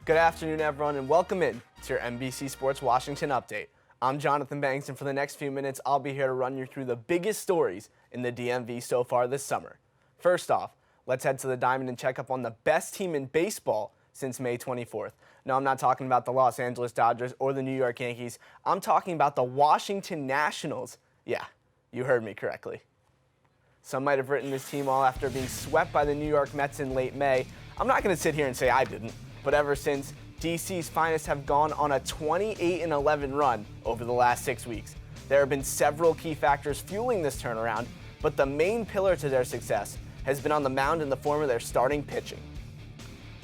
Good afternoon, everyone, and welcome in to your NBC Sports Washington update. I'm Jonathan Banks, and for the next few minutes, I'll be here to run you through the biggest stories in the DMV so far this summer. First off, let's head to the Diamond and check up on the best team in baseball since May 24th. No, I'm not talking about the Los Angeles Dodgers or the New York Yankees. I'm talking about the Washington Nationals. Yeah, you heard me correctly. Some might have written this team off after being swept by the New York Mets in late May. I'm not going to sit here and say I didn't, but ever since, DC's finest have gone on a 28-11 run over the last 6 weeks. There have been several key factors fueling this turnaround, but the main pillar to their success has been on the mound in the form of their starting pitching.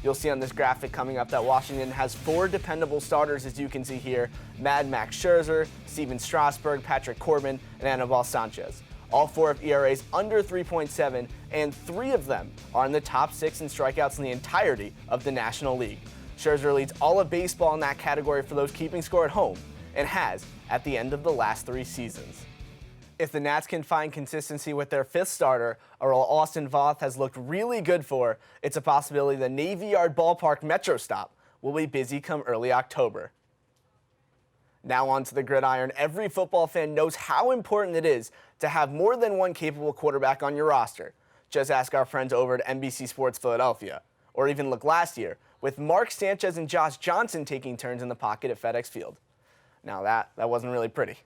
You'll see on this graphic coming up that Washington has 4 dependable starters, as you can see here: Mad Max Scherzer, Steven Strasburg, Patrick Corbin, and Anibal Sanchez. All 4 have ERAs under 3.7, and 3 of them are in the top 6 in strikeouts in the entirety of the National League. Scherzer leads all of baseball in that category for those keeping score at home, and has at the end of the last 3 seasons. If the Nats can find consistency with their 5th starter, a role Austin Voth has looked really good for, it's a possibility the Navy Yard Ballpark Metro stop will be busy come early October. Now on to the gridiron. Every football fan knows how important it is to have more than one capable quarterback on your roster. Just ask our friends over at NBC Sports Philadelphia. Or even look last year, with Mark Sanchez and Josh Johnson taking turns in the pocket at FedEx Field. Now that wasn't really pretty.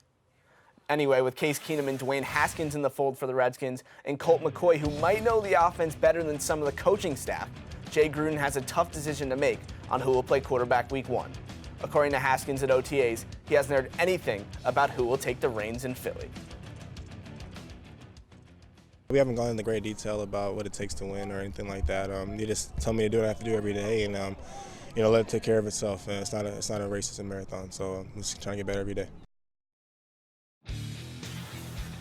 Anyway, with Case Keenum and Dwayne Haskins in the fold for the Redskins, and Colt McCoy, who might know the offense better than some of the coaching staff, Jay Gruden has a tough decision to make on who will play quarterback week 1. According to Haskins at OTAs, he hasn't heard anything about who will take the reins in Philly. We haven't gone into great detail about what it takes to win or anything like that. They just tell me to do what I have to do every day, and let it take care of itself. It's not a race; it's a marathon. So I'm just trying to get better every day.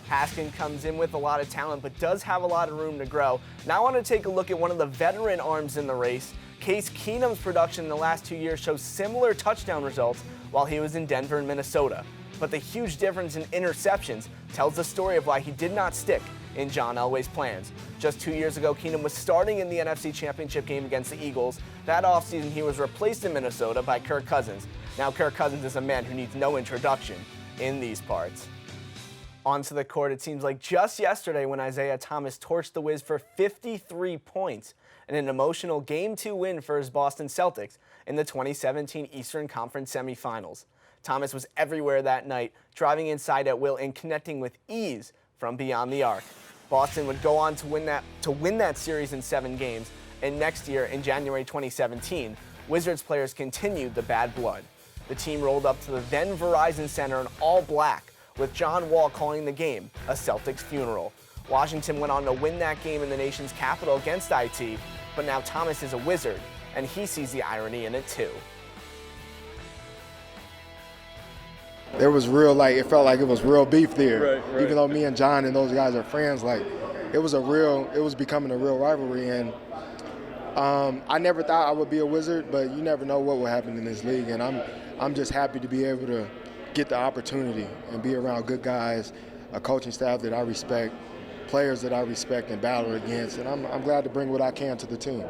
Haskins comes in with a lot of talent, but does have a lot of room to grow. Now I want to take a look at one of the veteran arms in the race. Case Keenum's production in the last 2 years shows similar touchdown results while he was in Denver and Minnesota. But the huge difference in interceptions tells the story of why he did not stick in John Elway's plans. Just 2 years ago, Keenum was starting in the NFC Championship game against the Eagles. That offseason, he was replaced in Minnesota by Kirk Cousins. Now Kirk Cousins is a man who needs no introduction in these parts. Onto the court, it seems like just yesterday when Isaiah Thomas torched the Wiz for 53 points in an emotional Game 2 win for his Boston Celtics in the 2017 Eastern Conference semifinals. Thomas was everywhere that night, driving inside at will and connecting with ease from beyond the arc. Boston would go on to win that series in 7 games, and next year, in January 2017, Wizards players continued the bad blood. The team rolled up to the then Verizon Center in all black, with John Wall calling the game a Celtics funeral. Washington went on to win that game in the nation's capital against IT, but now Thomas is a Wizard, and he sees the irony in it too. There was real, it felt like it was real beef there. Right. Even though me and John and those guys are friends, it was becoming a real rivalry. And I never thought I would be a Wizard, but you never know what will happen in this league. And I'm just happy to be able to get the opportunity and be around good guys, a coaching staff that I respect, players that I respect and battle against. And I'm glad to bring what I can to the team.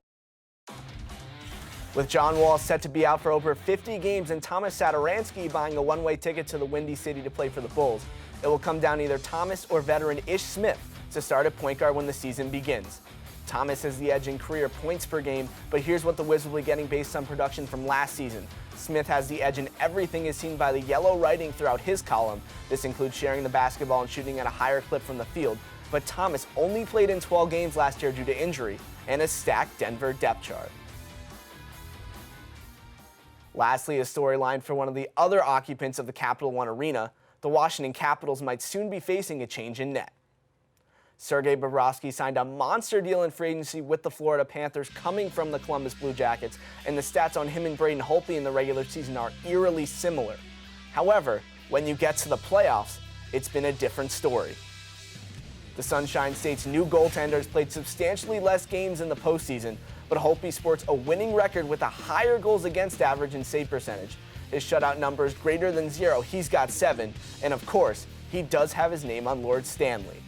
With John Wall set to be out for over 50 games and Thomas Satoransky buying a one-way ticket to the Windy City to play for the Bulls, it will come down to either Thomas or veteran Ish Smith to start at point guard when the season begins. Thomas has the edge in career points per game, but here's what the Wizards will be getting based on production from last season. Smith has the edge in everything as seen by the yellow writing throughout his column. This includes sharing the basketball and shooting at a higher clip from the field, but Thomas only played in 12 games last year due to injury and a stacked Denver depth chart. Lastly, a storyline for one of the other occupants of the Capital One Arena, the Washington Capitals might soon be facing a change in net. Sergei Bobrovsky signed a monster deal in free agency with the Florida Panthers coming from the Columbus Blue Jackets, and the stats on him and Braden Holtby in the regular season are eerily similar. However, when you get to the playoffs, it's been a different story. The Sunshine State's new goaltenders played substantially less games in the postseason, but Holtby sports a winning record with a higher goals against average and save percentage. His shutout number is greater than 0, he's got 7, and of course, he does have his name on Lord Stanley.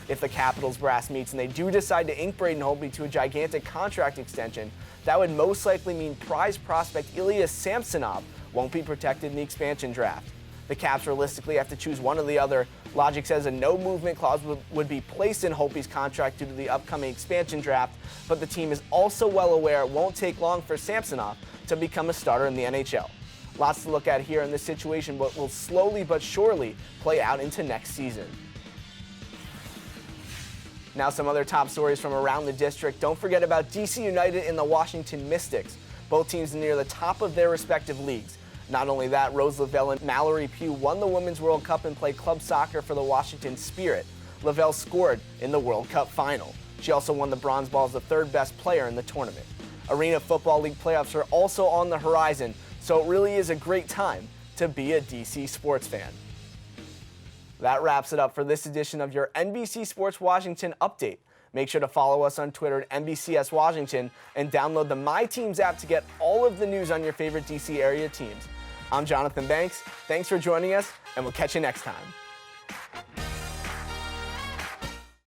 If the Capitals brass meets and they do decide to ink Braden Holtby to a gigantic contract extension, that would most likely mean prize prospect Ilya Samsonov won't be protected in the expansion draft. The Caps realistically have to choose one or the other. Logic says a no-movement clause would be placed in Holtby's contract due to the upcoming expansion draft, but the team is also well aware it won't take long for Samsonov to become a starter in the NHL. Lots to look at here in this situation, but will slowly but surely play out into next season. Now some other top stories from around the district. Don't forget about DC United and the Washington Mystics. Both teams near the top of their respective leagues. Not only that, Rose Lavelle and Mallory Pugh won the Women's World Cup and played club soccer for the Washington Spirit. Lavelle scored in the World Cup final. She also won the bronze ball as the third best player in the tournament. Arena Football League playoffs are also on the horizon, so it really is a great time to be a DC sports fan. That wraps it up for this edition of your NBC Sports Washington update. Make sure to follow us on Twitter at NBCS Washington and download the My Teams app to get all of the news on your favorite DC area teams. I'm Jonathan Banks. Thanks for joining us, and we'll catch you next time.